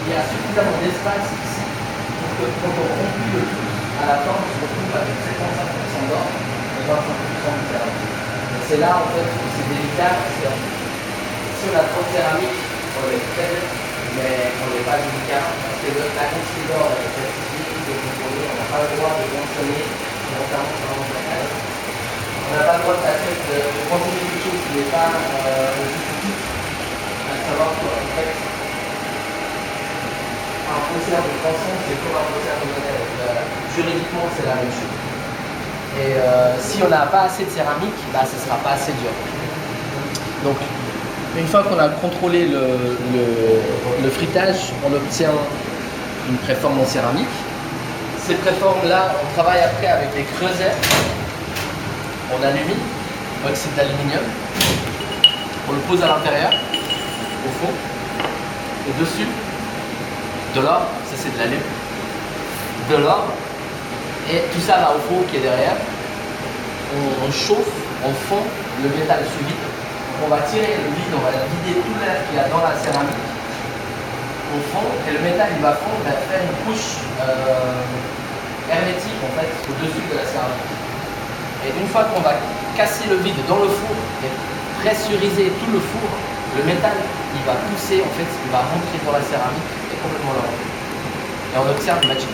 il y a suffisamment d'espace ici pour que quand on remplit le tout à la fin, on se retrouve avec 55% d'or et 25% de céramique. Et c'est là en fait où c'est délicat parce que si on a trop de céramique, on est très bien, mais on n'est pas délicat parce que la quantité d'or est très difficile de contrôler, on n'a pas le droit de consommer, notamment sur un blocage. On n'a pas le droit de consommer quelque chose qui n'est pas justifié, à savoir qu'en fait, un faussaire de tronçon, c'est comme un faussaire de monnaie. Juridiquement, c'est la même chose. Et si on n'a pas assez de céramique, bah, ce ne sera pas assez dur. Donc, une fois qu'on a contrôlé le fritage, on obtient une préforme en céramique. Ces préformes-là, on travaille après avec des creusets en alumine, oxyde d'aluminium. On le pose à l'intérieur, au fond, et dessus, de l'or, ça c'est de l'alumine, de l'or, et tout ça va au four qui est derrière. On chauffe, on fond le métal sous vide. On va tirer le vide, on va vider tout l'air qu'il y a dans la céramique au fond, et le métal il va fondre, il va faire une couche hermétique en fait au-dessus de la céramique. Et une fois qu'on va casser le vide dans le four et pressuriser tout le four, le métal il va pousser en fait, il va rentrer dans la céramique et complètement le remplir. Et on obtient du magic.